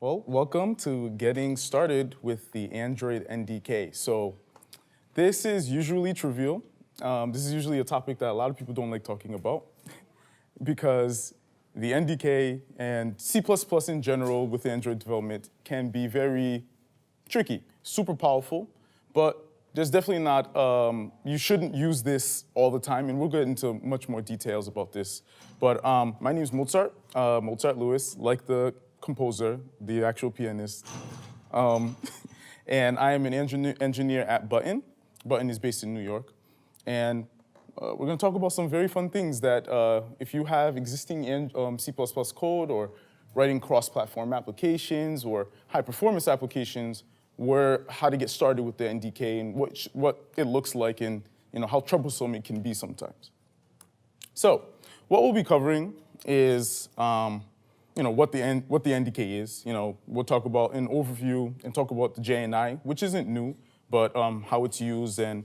Well, welcome to getting started with the Android NDK. So this is usually trivial. This is usually a topic that a lot of people don't like talking about because the NDK and C++ in general with Android development can be very tricky, super powerful, but there's definitely not, you shouldn't use this all the time, and we'll get into much more details about this. But my name is Mozart, Mozart Louis, like the composer, the actual pianist. And I am an engineer at Button. Button is based in New York. And we're going to talk about some very fun things that if you have existing C++ code or writing cross-platform applications or high-performance applications, how to get started with the NDK and what it looks like and how troublesome it can be sometimes. So what we'll be covering is what the NDK is. We'll talk about an overview and talk about the JNI, which isn't new, but how it's used and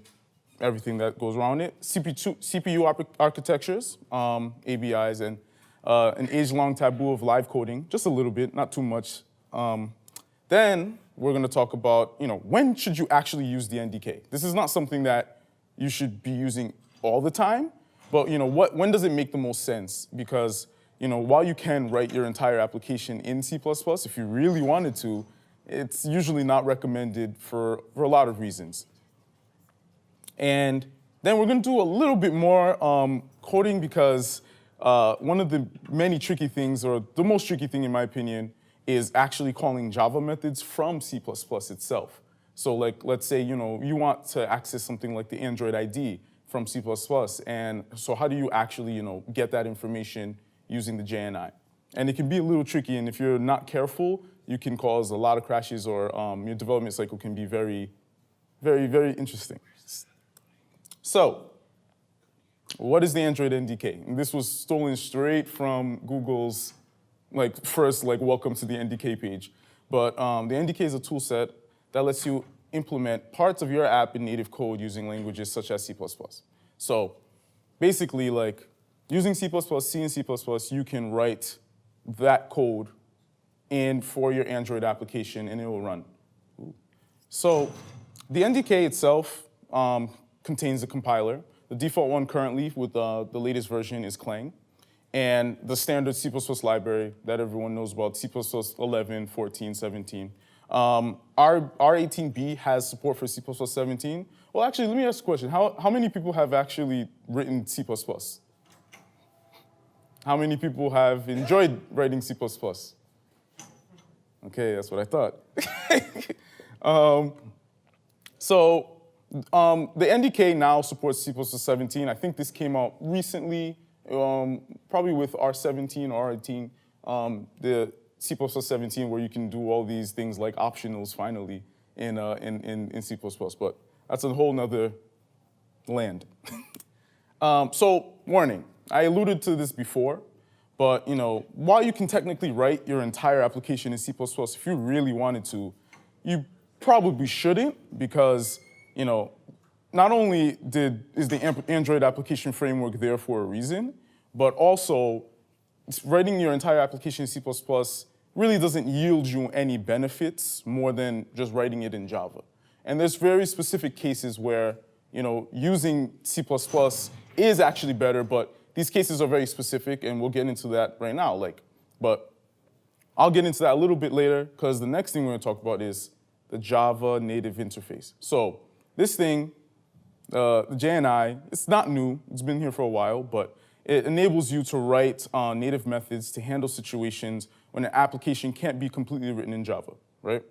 everything that goes around it. CPU architectures, ABIs, and an age-long taboo of live coding, just a little bit, not too much. Then we're going to talk about, when should you actually use the NDK? This is not something that you should be using all the time, but when does it make the most sense? Because while you can write your entire application in C++, if you really wanted to, it's usually not recommended for a lot of reasons. And then we're going to do a little bit more coding because one of the many tricky things, or the most tricky thing in my opinion, is actually calling Java methods from C++ itself. So let's say you want to access something like the Android ID from C++, and so how do you actually get that information using the JNI? And it can be a little tricky, and if you're not careful, you can cause a lot of crashes, or your development cycle can be very, very, very interesting. So what is the Android NDK? And this was stolen straight from Google's first welcome to the NDK page. But the NDK is a tool set that lets you implement parts of your app in native code using languages such as C++. So basically, using C and C++, you can write that code for your Android application, and it will run. So the NDK itself contains a compiler. The default one currently with the latest version is Clang. And the standard C++ library that everyone knows about, C++ 11, 14, 17. R18B has support for C++ 17. Well, actually, let me ask a question. How many people have actually written C++? How many people have enjoyed writing C++? Okay, that's what I thought. The NDK now supports C++ 17. I think this came out recently. Probably with R17 or R18, the C++ 17, where you can do all these things like optionals finally in C++, but that's a whole nother land. So warning, I alluded to this before, but while you can technically write your entire application in C++, if you really wanted to, you probably shouldn't, because not only is the Android application framework there for a reason, but also writing your entire application in C++ really doesn't yield you any benefits more than just writing it in Java. And there's very specific cases where using C++ is actually better, but these cases are very specific, and we'll get into that right now. But I'll get into that a little bit later, because the next thing we're going to talk about is the Java native interface. So this thing, the JNI, it's not new. It's been here for a while, but it enables you to write native methods to handle situations when an application can't be completely written in Java, right?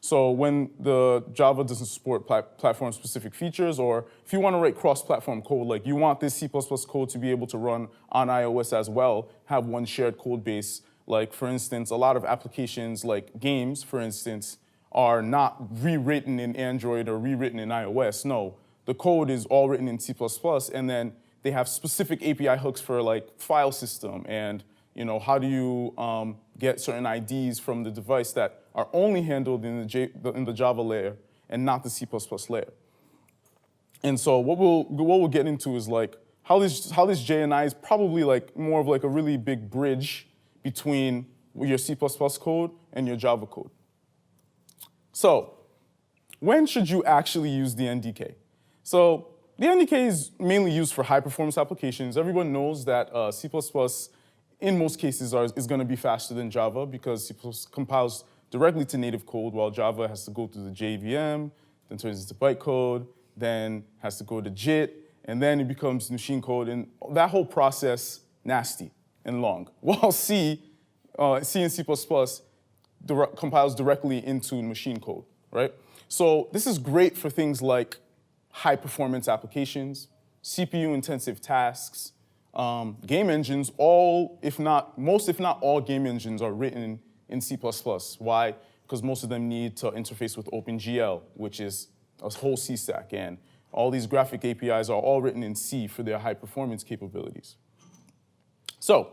So when the Java doesn't support platform-specific features, or if you want to write cross-platform code, you want this C++ code to be able to run on iOS as well, have one shared code base. For instance, a lot of applications like games, for instance, are not rewritten in Android or rewritten in iOS. No, the code is all written in C++, and then they have specific API hooks for file system and how do you get certain IDs from the device that are only handled in the Java layer and not the C++ layer. And so what we'll get into is how this JNI is probably more of a really big bridge between your C++ code and your Java code. So when should you actually use the NDK? So the NDK is mainly used for high-performance applications. Everyone knows that C++, in most cases, is going to be faster than Java because C++ compiles directly to native code, while Java has to go through the JVM, then turns into bytecode, then has to go to JIT, and then it becomes machine code, and that whole process, nasty and long. While C and C++ compiles directly into machine code, right? So this is great for things like high-performance applications, CPU-intensive tasks, game engines. Most if not all game engines are written in C++. Why? Because most of them need to interface with OpenGL, which is a whole C stack, and all these graphic APIs are all written in C for their high-performance capabilities. So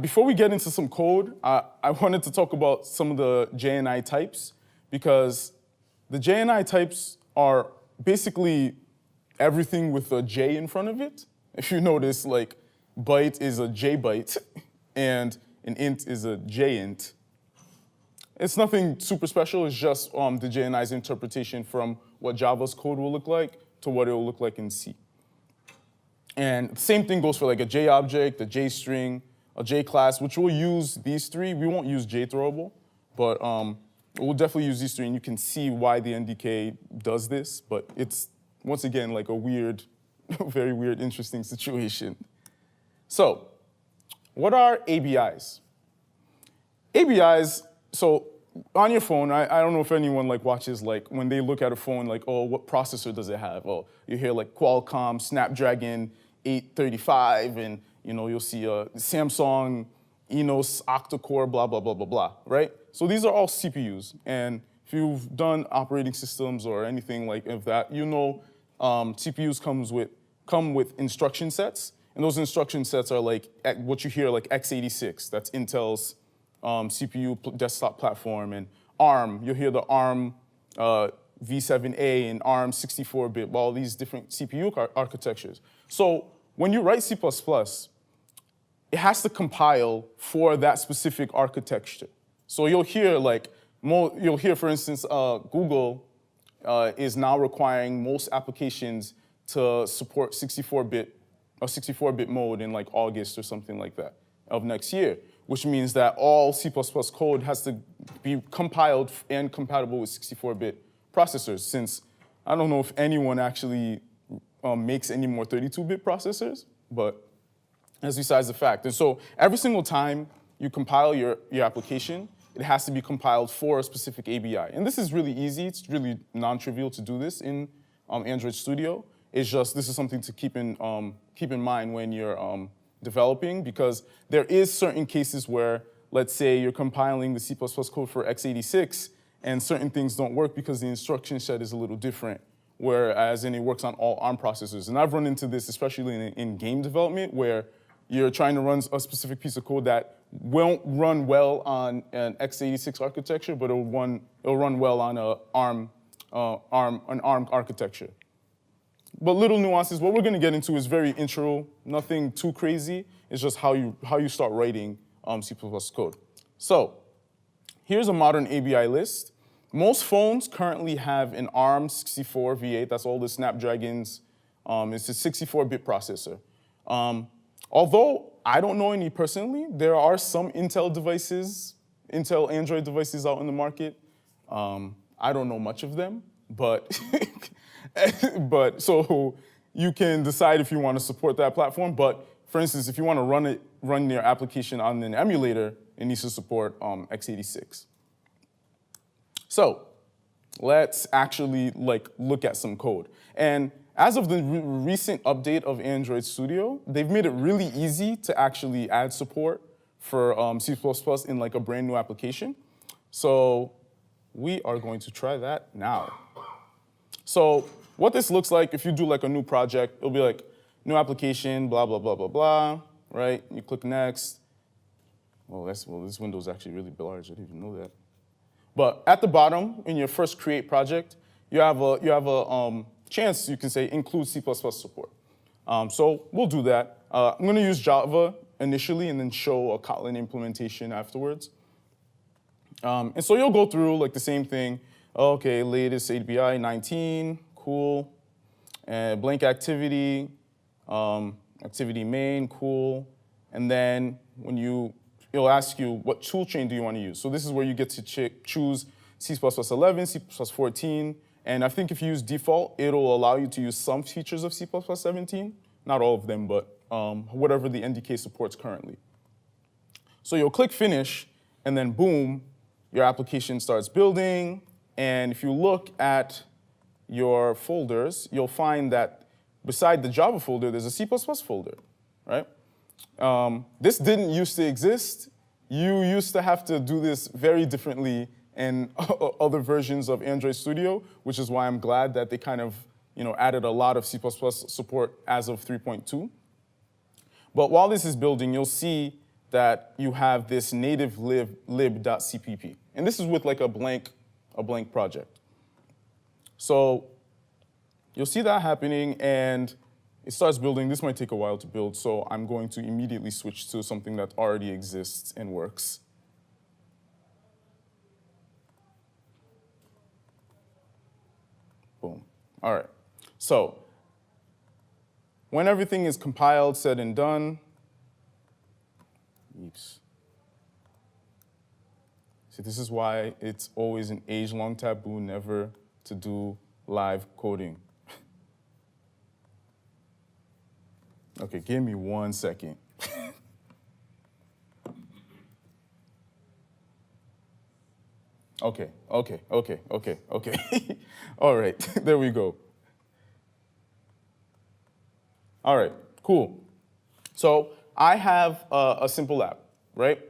before we get into some code, I wanted to talk about some of the JNI types, because the JNI types are basically everything with a J in front of it. If you notice, like, byte is a J byte, and an int is a J int. It's nothing super special. It's just the JNI's interpretation from what Java's code will look like to what it will look like in C. And the same thing goes for like a J object, a J string, a J class, which we'll use these three. We won't use J throwable, but we'll definitely use these three, and you can see why the NDK does this, but it's, once again, like a weird, very weird, interesting situation. So what are ABIs? ABIs, so on your phone, I don't know if anyone like watches, like when they look at a phone, like, oh, what processor does it have? Oh, you hear like Qualcomm, Snapdragon 835, and you'll see a Samsung Enos octa-core, blah, blah, blah, blah, blah, right? So these are all CPUs, and if you've done operating systems or anything like that, CPUs come with instruction sets, and those instruction sets are like what you hear like x86, that's Intel's CPU desktop platform, and ARM, you'll hear the ARM V7A and ARM 64-bit, all these different CPU architectures. So when you write C++, it has to compile for that specific architecture. So you'll hear, for instance, Google is now requiring most applications to support 64-bit mode in like August or something like that of next year, which means that all C++ code has to be compiled and compatible with 64-bit processors, since I don't know if anyone actually makes any more 32-bit processors, but that's besides the fact. And so every single time you compile your application, it has to be compiled for a specific ABI. And this is really easy. It's really non-trivial to do this in Android Studio. It's just this is something to keep in mind when you're developing, because there is certain cases where, let's say you're compiling the C++ code for x86 and certain things don't work because the instruction set is a little different, whereas it works on all ARM processors. And I've run into this especially in game development, where you're trying to run a specific piece of code that won't run well on an x86 architecture, but it'll run well on an ARM architecture. But little nuances. What we're going to get into is very intro, nothing too crazy. It's just how you start writing C++ code. So here's a modern ABI list. Most phones currently have an ARM 64 V8. That's all the Snapdragons. It's a 64-bit processor. Although I don't know any personally, there are some Intel Android devices out in the market. I don't know much of them, but so you can decide if you want to support that platform. But for instance, if you want to run your application on an emulator, it needs to support x86. So let's actually look at some code. And as of the recent update of Android Studio, they've made it really easy to actually add support for C++ in a brand new application. So we are going to try that now. So what this looks like, if you do a new project, it'll be like new application, blah, blah, blah, blah, blah, right? You click next. Well, this window is actually really large. I didn't even know that. But at the bottom, in your first create project, you have a chance, you can say, include C++ support. So we'll do that. I'm going to use Java initially and then show a Kotlin implementation afterwards. And so you'll go through like the same thing. Okay, latest ABI 19, cool. And blank activity, activity main, cool. And then when it'll ask you what toolchain do you want to use. So this is where you get to choose C++11, C++14. And I think if you use default, it'll allow you to use some features of C++17. Not all of them, but whatever the NDK supports currently. So you'll click finish, and then boom, your application starts building. And if you look at your folders, you'll find that beside the Java folder, there's a C++ folder, right? This didn't used to exist. You used to have to do this very differently in other versions of Android Studio, which is why I'm glad that they kind of added a lot of C++ support as of 3.2. But while this is building, you'll see that you have this native lib.cpp. And this is with like a blank project. So you'll see that happening, and it starts building. This might take a while to build, so I'm going to immediately switch to something that already exists and works. Boom. All right. So when everything is compiled, said, and done, oops. See, this is why it's always an age-long taboo never to do live coding. Okay, give me 1 second. Okay. All right, there we go. All right, cool. So I have a simple app, right?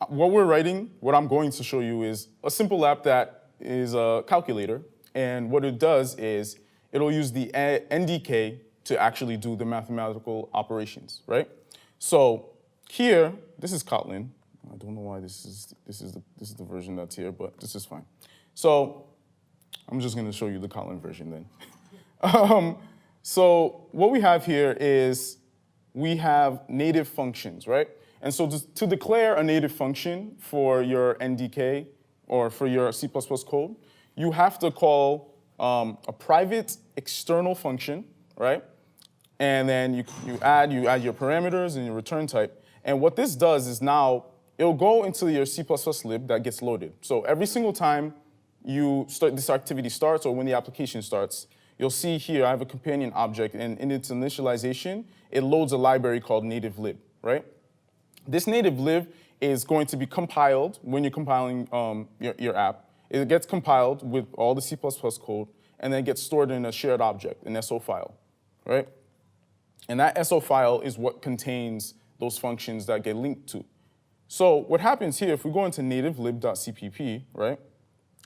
What I'm going to show you is a simple app that is a calculator. And what it does is it'll use the NDK to actually do the mathematical operations, right? So here, this is Kotlin. I don't know why this is the version that's here, but this is fine. So I'm just going to show you the Kotlin version then. So what we have here is we have native functions, right? And so to declare a native function for your NDK or for your C++ code, you have to call a private external function, right? And then you add your parameters and your return type. And what this does is now it'll go into your C++ lib that gets loaded. So every single time this activity starts or when the application starts, you'll see here I have a companion object, and in its initialization, it loads a library called native lib, right? This native lib is going to be compiled when you're compiling your app. It gets compiled with all the C++ code, and then gets stored in a shared object, an SO file, right? And that SO file is what contains those functions that get linked to. So what happens here, if we go into native lib.cpp, right,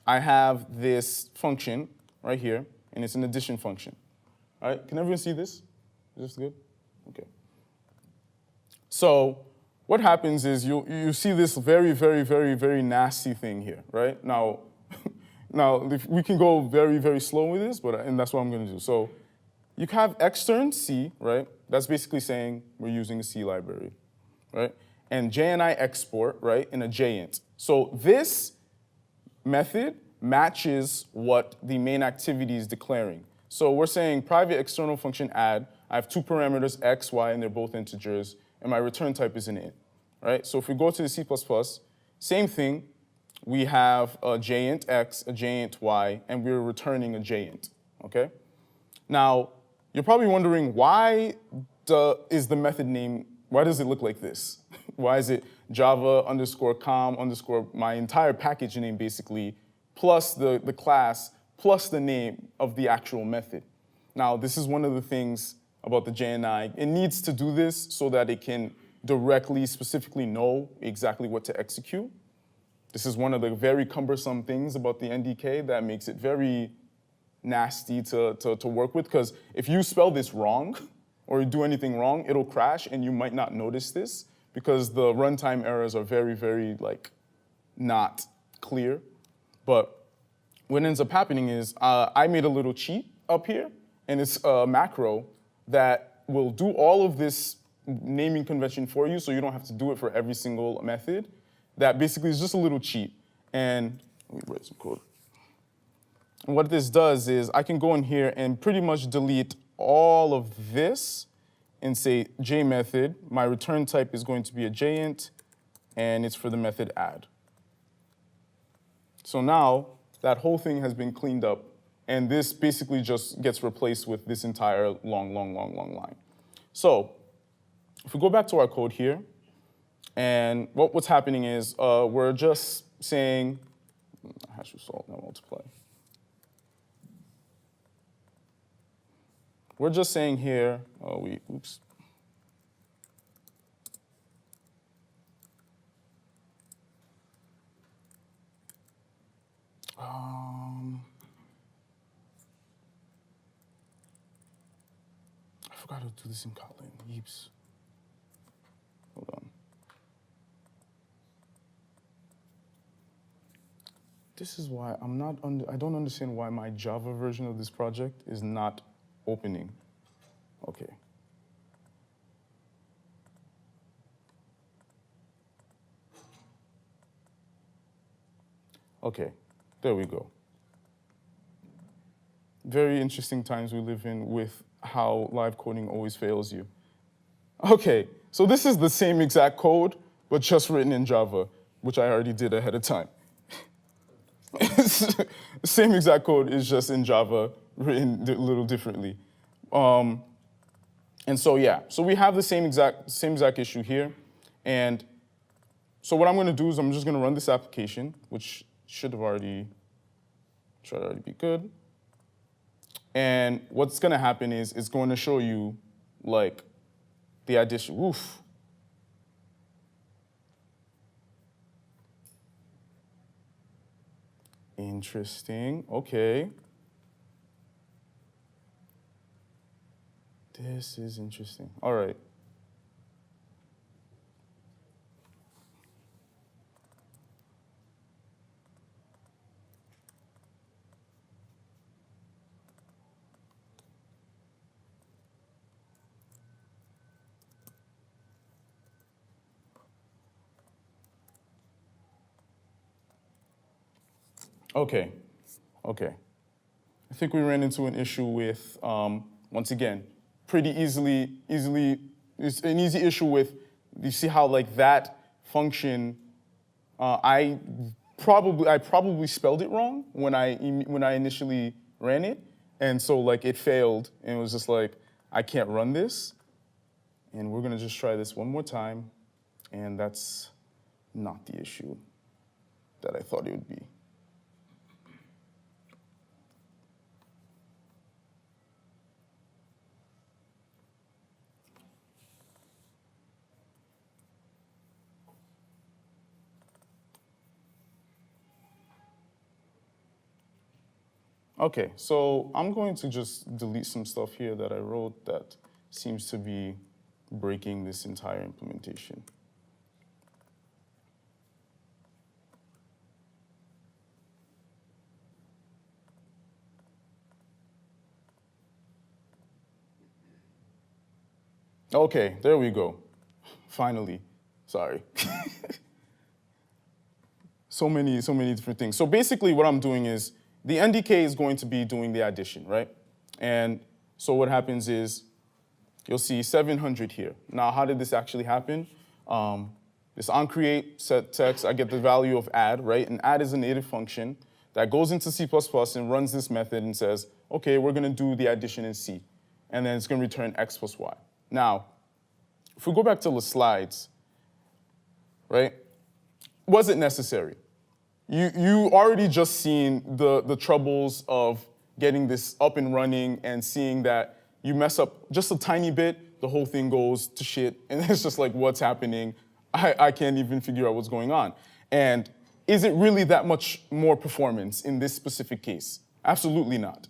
I have this function right here, and it's an addition function. All right, can everyone see this? Is this good? Okay. So what happens is you see this very, very, very, very nasty thing here, right? Now if we can go very, very slow with this, and that's what I'm going to do. So you have extern C, right? That's basically saying we're using a C library, right? And JNI export, right, in a JInt. So this method matches what the main activity is declaring. So we're saying private external function add. I have two parameters, x, y, and they're both integers, and my return type is an int, right? So if we go to the C++, same thing. We have a JInt x, a JInt y, and we're returning a JInt, okay? Now, you're probably wondering why is the method name, why does it look like this? Why is it Java _ com _ my entire package name basically, plus the class, plus the name of the actual method? Now, this is one of the things about the JNI. It needs to do this so that it can directly, specifically know exactly what to execute. This is one of the very cumbersome things about the NDK that makes it very nasty to work with, because if you spell this wrong or do anything wrong, it'll crash and you might not notice this because the runtime errors are very, very not clear. But what ends up happening is I made a little cheat up here, and it's a macro that will do all of this naming convention for you so you don't have to do it for every single method. That basically is just a little cheat. And let me write some code. And what this does is I can go in here and pretty much delete all of this and say J method. My return type is going to be a JInt, and it's for the method add. So now that whole thing has been cleaned up, and this basically just gets replaced with this entire long line. So if we go back to our code here, and what's happening is we're just saying, hash result, not multiply. We're just saying here, oops. I forgot to do this in Kotlin. Yeeps. Hold on. This is why I don't understand why my Java version of this project is not opening. Okay. Okay, there we go. Very interesting times we live in with how live coding always fails you. Okay, so this is the same exact code, but just written in Java, which I already did ahead of time. The same exact code is just in Java, written a little differently. And so yeah, so we have the same exact issue here. And so what I'm gonna do is I'm just gonna run this application, which should already be good. And what's gonna happen is it's going to show you like the addition. Oof. Interesting, okay. This is interesting, all right. Okay. I think we ran into an issue with, once again, pretty easily, it's an easy issue with, you see how like that function, I probably spelled it wrong when I initially ran it. And so like it failed and it was just like, I can't run this. And we're gonna just try this one more time. And that's not the issue that I thought it would be. Okay, so I'm going to just delete some stuff here that I wrote that seems to be breaking this entire implementation. Okay, there we go. Finally, sorry. So many different things. So basically what I'm doing is, the NDK is going to be doing the addition, right? And so what happens is, you'll see 700 here. Now, how did this actually happen? This onCreate set text, I get the value of add, right? And add is a native function that goes into C++ and runs this method and says, okay, we're gonna do the addition in C. And then it's gonna return X plus Y. Now, if we go back to the slides, right? Was it necessary? You already just seen the troubles of getting this up and running and seeing that you mess up just a tiny bit, the whole thing goes to shit, and it's just like, what's happening? I can't even figure out what's going on. And is it really that much more performance in this specific case? Absolutely not.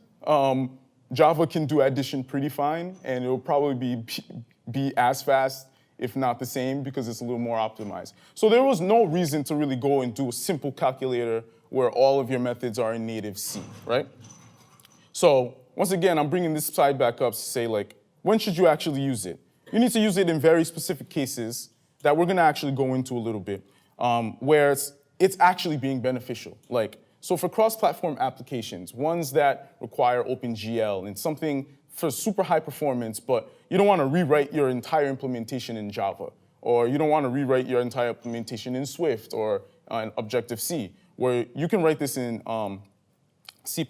Java can do addition pretty fine, and it'll probably be as fast, if not the same, because it's a little more optimized. So there was no reason to really go and do a simple calculator where all of your methods are in native C, right? So once again, I'm bringing this slide back up to say, like, when should you actually use it? you need to use it in very specific cases that we're going to actually go into a little bit, where it's actually being beneficial. Like, so for cross-platform applications, ones that require OpenGL and something for super high performance, but you don't want to rewrite your entire implementation in Java, or you don't want to rewrite your entire implementation in Swift or in Objective-C, where you can write this in C++,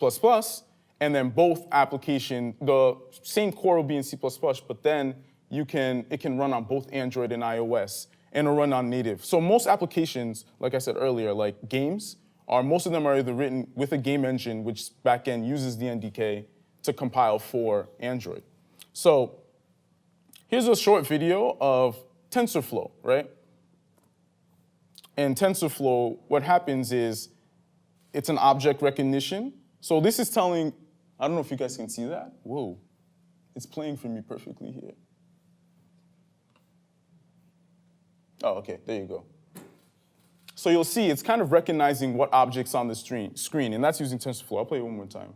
and then both application, the same core will be in C++, but then it can run on both Android and iOS, and it'll run on native. So most applications, like I said earlier, like games, most of them are either written with a game engine, which backend uses the NDK to compile for Android. So here's a short video of Tensorflow, right? And Tensorflow, what happens is it's an object recognition. So this is telling, I don't know if you guys can see that. Whoa, it's playing for me perfectly here. Oh, OK, there you go. So you'll see it's kind of recognizing what objects on the screen, and that's using TensorFlow. I'll play it one more time.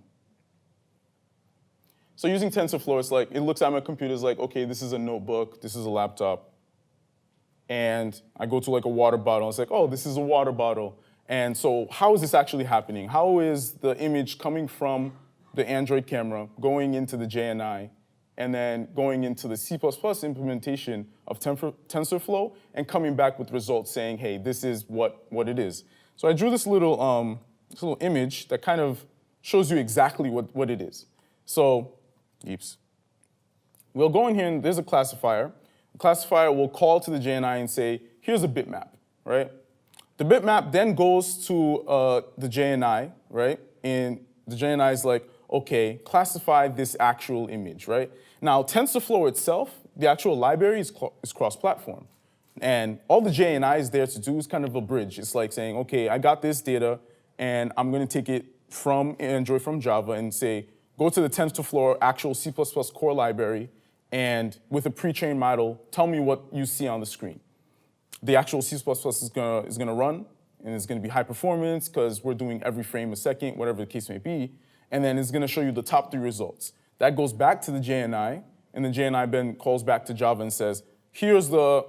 So using TensorFlow, it's like, it looks at my computer, it's like, OK, this is a notebook, this is a laptop. And I go to like a water bottle, it's like, oh, this is a water bottle. And so how is this actually happening? How is the image coming from the Android camera, going into the JNI, and then going into the C++ implementation of TensorFlow, and coming back with results saying, hey, this is what it is. So I drew this little image that kind of shows you exactly what it is. So, we'll go in here, and there's a classifier. The classifier will call to the JNI and say, here's a bitmap, right? The bitmap then goes to the JNI, right? And the JNI is like, OK, classify this actual image, right? Now, TensorFlow itself, the actual library is cross-platform. And all the JNI is there to do is kind of a bridge. It's like saying, OK, I got this data, and I'm going to take it from Android, from Java, and say, go to the TensorFlow actual C++ core library, and with a pre-trained model, tell me what you see on the screen. The actual C++ is gonna run, and it's gonna be high performance, because we're doing every frame a second, whatever the case may be, and then it's gonna show you the top 3 results. That goes back to the JNI, and the JNI then calls back to Java and says, here's the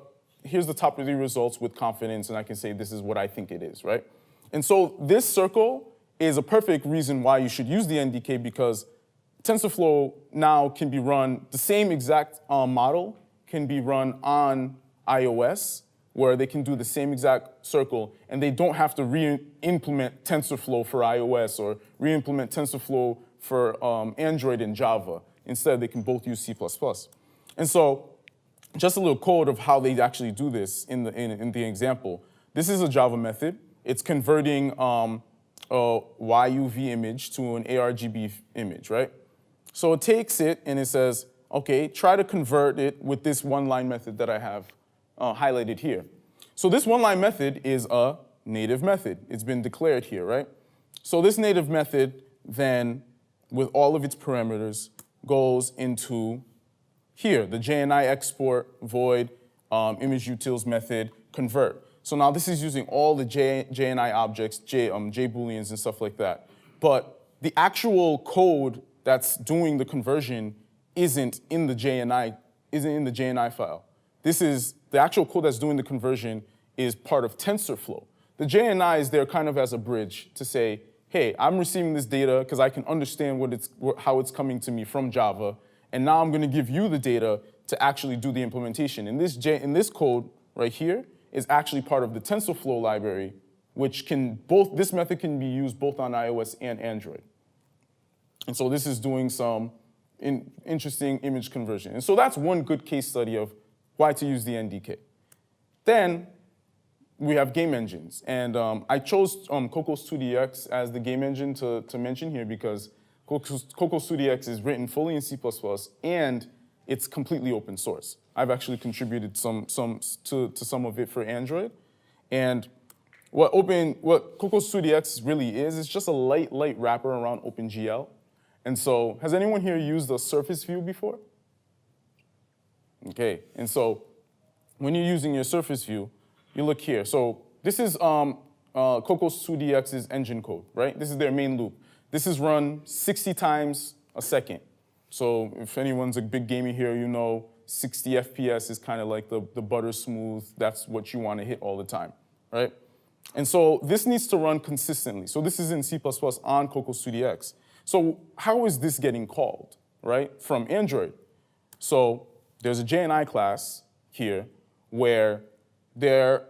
top 3 results with confidence, and I can say this is what I think it is, right? And so this circle is a perfect reason why you should use the NDK, because TensorFlow now can be run, the same exact model can be run on iOS, where they can do the same exact circle, and they don't have to re-implement TensorFlow for iOS or re-implement TensorFlow for Android and Java. Instead, they can both use C++. And so just a little code of how they actually do this in the example. This is a Java method. It's converting a YUV image to an ARGB image, right? So it takes it and it says, OK, try to convert it with this one-line method that I have highlighted here. So this one-line method is a native method. It's been declared here, right? So this native method then, with all of its parameters, goes into here, the JNI export void image utils method convert. So now this is using all the JNI objects, JBooleans and stuff like that. But the actual code that's doing the conversion isn't in the JNI file. This is the actual code that's doing the conversion is part of TensorFlow. The JNI is there kind of as a bridge to say, hey, I'm receiving this data because I can understand how it's coming to me from Java, and now I'm going to give you the data to actually do the implementation. And this code right here is actually part of the TensorFlow library, which this method can be used both on iOS and Android. And so this is doing some interesting image conversion. And so that's one good case study of why to use the NDK. Then we have game engines. And I chose Cocos2d-x as the game engine to mention here because Cocos2d-x is written fully in C++, and it's completely open source. I've actually contributed to some of it for Android. And what Cocos2d-x really is just a light wrapper around OpenGL. And so, has anyone here used a surface view before? Okay, and so when you're using your surface view, you look here. So this is Cocos2d-x's engine code, right? This is their main loop. This is run 60 times a second. So if anyone's a big gamer here, you know 60 FPS is kind of like the butter smooth, that's what you want to hit all the time, right? And so this needs to run consistently. So this is in C++ on Cocos2d-x. So how is this getting called, right, from Android? So there's a JNI class here where they're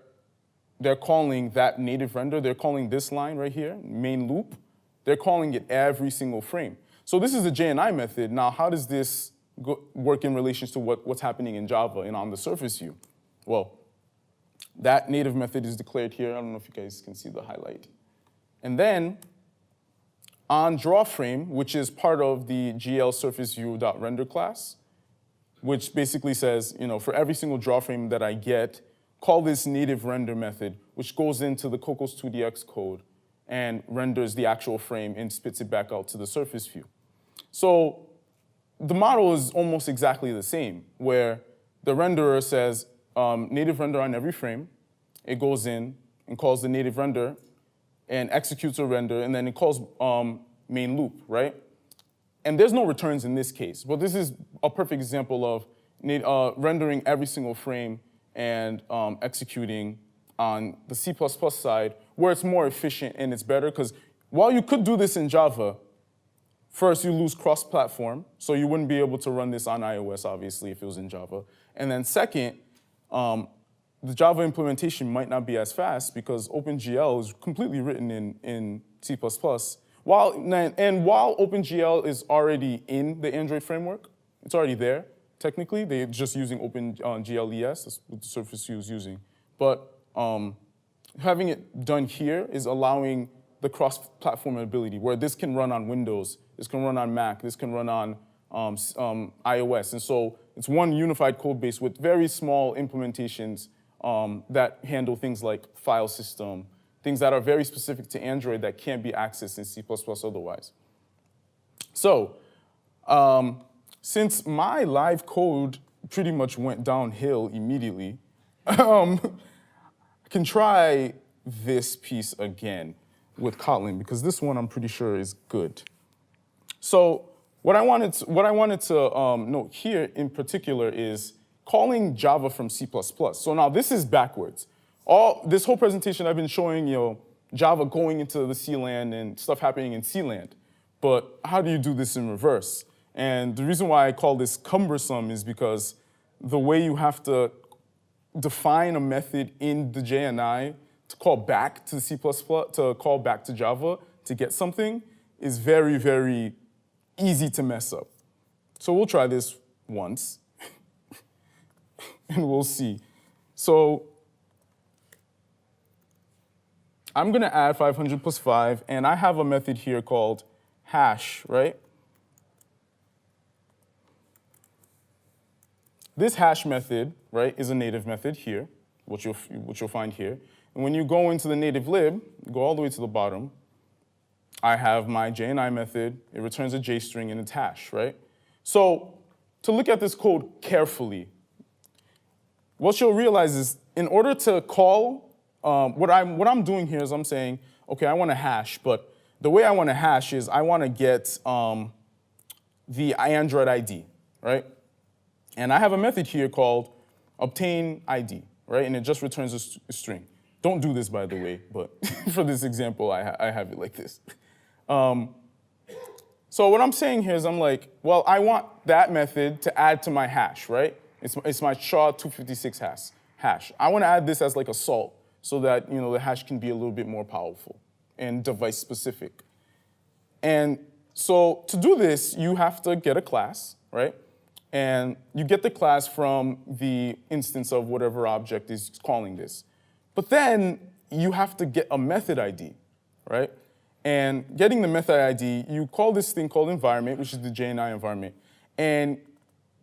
calling that native render, they're calling this line right here, main loop, they're calling it every single frame. So this is a JNI method. Now, how does this work in relation to what's happening in Java and on the surface view? Well, that native method is declared here. I don't know if you guys can see the highlight. And then on drawFrame, which is part of the GL surface view.render class, which basically says, for every single drawFrame that I get, call this native render method, which goes into the Cocos2d-x code and renders the actual frame and spits it back out to the surface view. So the model is almost exactly the same, where the renderer says native render on every frame. It goes in and calls the native render and executes a render, and then it calls main loop, right? And there's no returns in this case, but this is a perfect example of rendering every single frame and executing on the C++ side, where it's more efficient and it's better, because while you could do this in Java, first you lose cross-platform, so you wouldn't be able to run this on iOS, obviously, if it was in Java. And then second, the Java implementation might not be as fast because OpenGL is completely written in C++. While OpenGL is already in the Android framework, it's already there, technically. They're just using OpenGL-ES, that's what the Surface View is using. But having it done here is allowing the cross-platform ability, where this can run on Windows, this can run on Mac, this can run on iOS. And so it's one unified code base with very small implementations that handle things like file system, things that are very specific to Android that can't be accessed in C++ otherwise. So since my live code pretty much went downhill immediately, I can try this piece again with Kotlin, because this one I'm pretty sure is good. So what I wanted to note here in particular is calling Java from C++. So now this is backwards. This whole presentation I've been showing Java going into the C land and stuff happening in C land. But how do you do this in reverse? And the reason why I call this cumbersome is because the way you have to define a method in the JNI to call back to C++, to call back to Java to get something is very, very easy to mess up. So we'll try this once, and we'll see. So I'm going to add 500 plus 5, and I have a method here called hash, right? This hash method, right, is a native method here, which you'll find here. And when you go into the native lib, go all the way to the bottom, I have my JNI method. It returns a JString and it's hash, right? So to look at this code carefully, what you'll realize is in order to call, what I'm doing here is I'm saying, OK, I want to hash. But the way I want to hash is I want to get the Android ID, right? And I have a method here called obtain ID, right? And it just returns a string. Don't do this, by the way, but for this example, I have it like this. So what I'm saying here is I'm like, well, I want that method to add to my hash, right? It's my SHA-256 hash. I want to add this as like a salt so that the hash can be a little bit more powerful and device specific. And so to do this, you have to get a class, right? And you get the class from the instance of whatever object is calling this. But then you have to get a method ID, right? And getting the method ID, you call this thing called environment, which is the JNI environment. And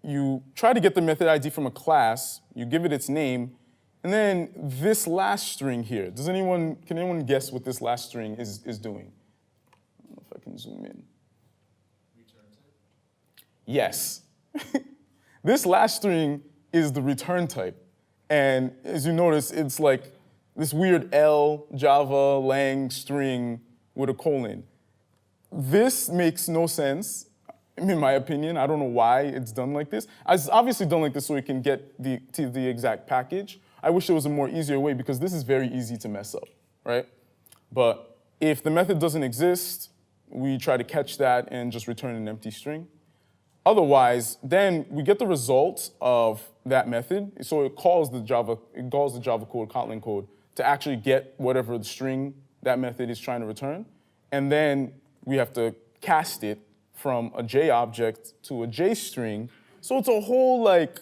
you try to get the method ID from a class, you give it its name, and then this last string here, can anyone guess what this last string is doing? I don't know if I can zoom in. Return type? Yes. This last string is the return type. And as you notice, it's like this weird L, Java, lang string with a colon. This makes no sense. in my opinion. I don't know why it's done like this. It's obviously done like this so we can get to the exact package. I wish there was a more easier way because this is very easy to mess up, right? But if the method doesn't exist, we try to catch that and just return an empty string. Otherwise, then we get the result of that method. So it calls the Java code, Kotlin code, to actually get whatever the string that method is trying to return. And then we have to cast it from a J object to a J string. So it's a whole, like,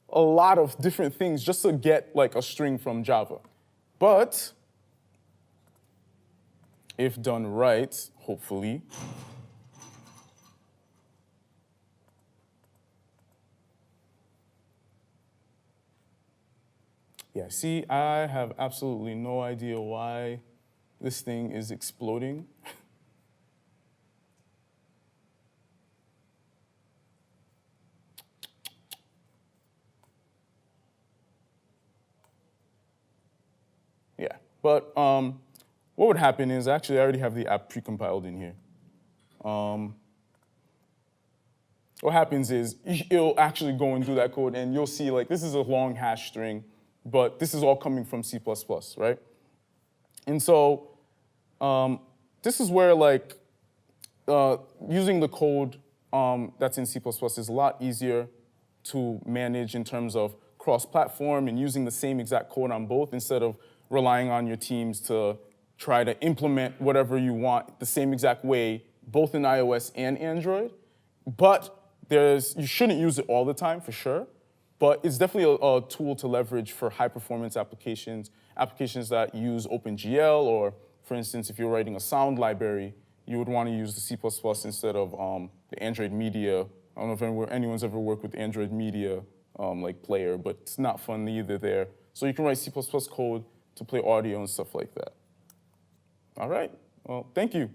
a lot of different things just to get, like, a string from Java. But if done right, hopefully, yeah, see, I have absolutely no idea why this thing is exploding. Yeah, but what would happen is, actually, I already have the app precompiled in here. What happens is, it'll actually go and do that code, and you'll see, like, this is a long hash string, but this is all coming from C++, right? And so this is where, like, using the code that's in C++ is a lot easier to manage in terms of cross-platform and using the same exact code on both instead of relying on your teams to try to implement whatever you want the same exact way, both in iOS and Android. But you shouldn't use it all the time, for sure. But it's definitely a tool to leverage for high-performance applications, applications that use OpenGL, or, for instance, if you're writing a sound library, you would want to use the C++ instead of the Android Media. I don't know if anyone's ever worked with Android Media like player, but it's not fun either there. So you can write C++ code to play audio and stuff like that. All right, well, thank you.